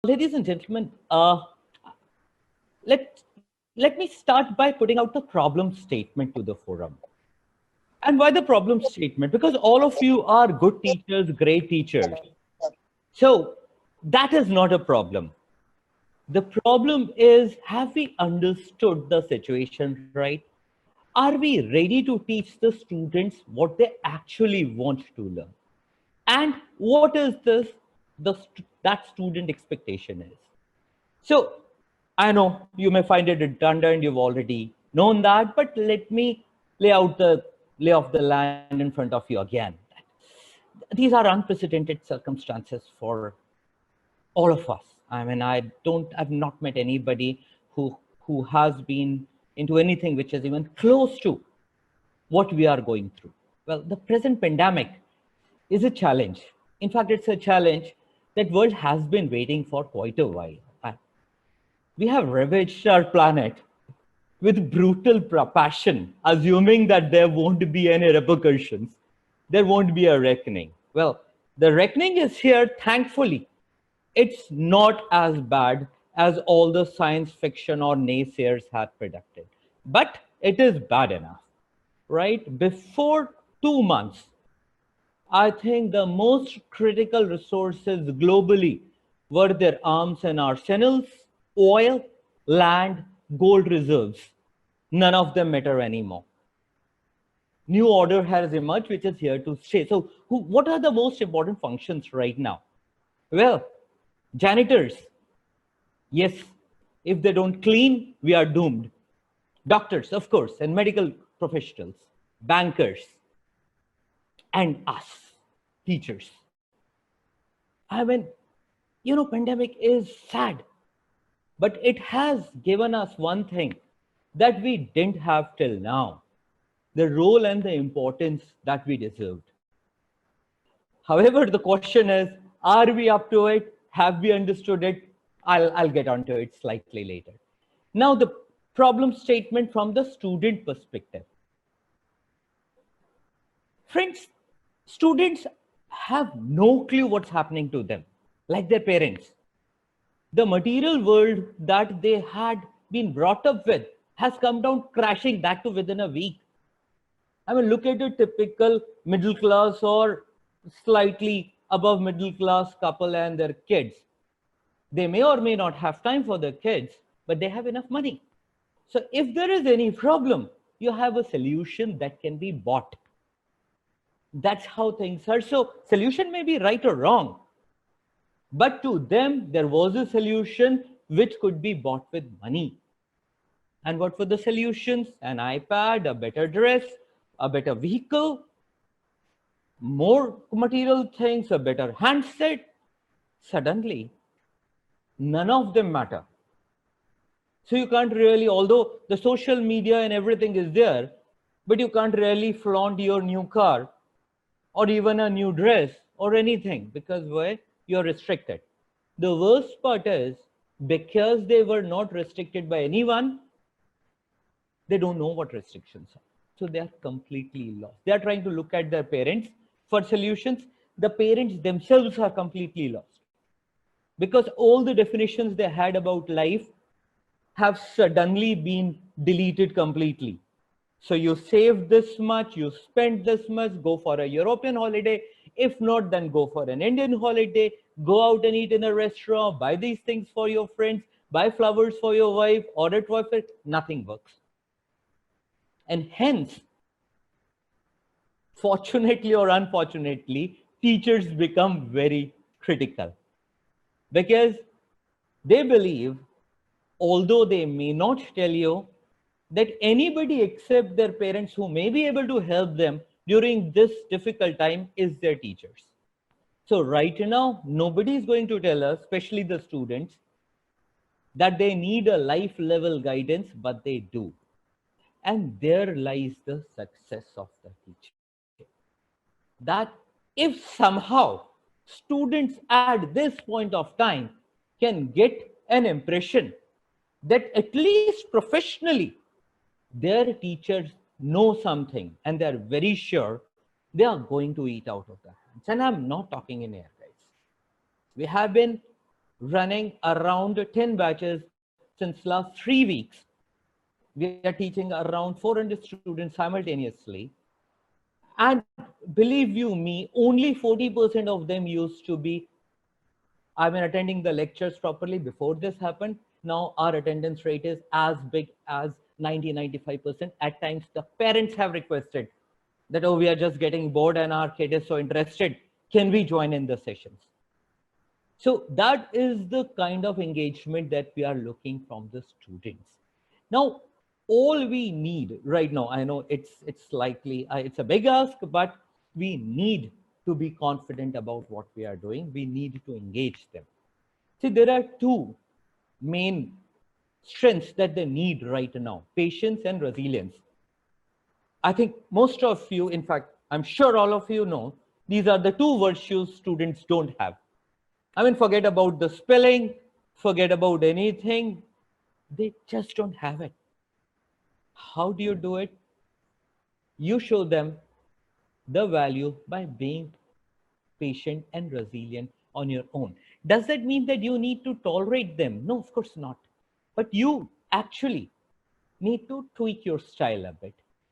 Ladies and gentlemen, let me start by putting out the problem statement to the forum. And why the problem statement? Because all of you are good teachers, great teachers. So that is not a problem. The problem is, have we understood the situation right? Are we ready to teach the students what they actually want to learn? And what is this that student expectation is? So I know you may find it redundant, you've already known that, but let me lay off the land in front of you again. These are unprecedented circumstances for all of us. I mean, I've not met anybody who has been into anything which is even close to what we are going through. Well, the present pandemic is a challenge. In fact, it's a challenge that world has been waiting for quite a while. We have ravaged our planet with brutal passion, assuming that there won't be any repercussions, there won't be a reckoning. Well, the reckoning is here, thankfully. It's not as bad as all the science fiction or naysayers had predicted, but it is bad enough, right? Before 2 months, I think the most critical resources globally were their arms and arsenals, oil, land, gold reserves. None of them matter anymore. New order has emerged, which is here to stay. So, what are the most important functions right now? Well, janitors. Yes, if they don't clean, we are doomed. Doctors, of course, and medical professionals, bankers, and us, teachers. I mean, pandemic is sad, but it has given us one thing that we didn't have till now, the role and the importance that we deserved. However, the question is, are we up to it? Have we understood it? I'll get onto it slightly later. Now, the problem statement from the student perspective. Friends, students have no clue what's happening to them, like their parents. The material world that they had been brought up with has come down crashing, that too within a week. I mean, look at a typical middle class or slightly above middle class couple and their kids. They may or may not have time for their kids, but they have enough money. So if there is any problem, you have a solution that can be bought. That's how things are. So solution may be right or wrong, but to them, there was a solution which could be bought with money. And what were the solutions? An iPad, a better dress, a better vehicle, more material things, a better handset. Suddenly, none of them matter. So you can't really, although the social media and everything is there, but you can't really flaunt your new car or even a new dress or anything, because why? You're restricted. The worst part is, because they were not restricted by anyone, they don't know what restrictions are. So they are completely lost. They are trying to look at their parents for solutions. The parents themselves are completely lost, because all the definitions they had about life have suddenly been deleted completely. So you save this much, you spend this much, go for a European holiday. If not, then go for an Indian holiday, go out and eat in a restaurant, buy these things for your friends, buy flowers for your wife, order toy for it. Nothing works. And hence, fortunately or unfortunately, teachers become very critical, because they believe, although they may not tell you, that anybody except their parents who may be able to help them during this difficult time is their teachers. So right now, nobody is going to tell us, especially the students, that they need a life level guidance, but they do. And there lies the success of the teacher. That if somehow students at this point of time can get an impression that at least professionally their teachers know something and they're very sure, they are going to eat out of their hands. And I'm not talking in air, guys. We have been running around 10 batches since last 3 weeks. We are teaching around 400 students simultaneously. And believe you me, only 40% of them used to be, attending the lectures properly before this happened. Now our attendance rate is as big as 90-95%. At times the parents have requested that, oh, we are just getting bored and our kid is so interested. Can we join in the sessions? So that is the kind of engagement that we are looking from the students. Now, all we need right now, I know it's likely, it's a big ask, but we need to be confident about what we are doing. We need to engage them. See, there are two main strengths that they need right now: patience and resilience. I think most of you, in fact, I'm sure all of you know, these are the two virtues students don't have. Forget about the spelling, forget about anything. They just don't have it. How do you do it? You show them the value by being patient and resilient on your own. Does that mean that you need to tolerate them? No, of course not. But you actually need to tweak your style a bit.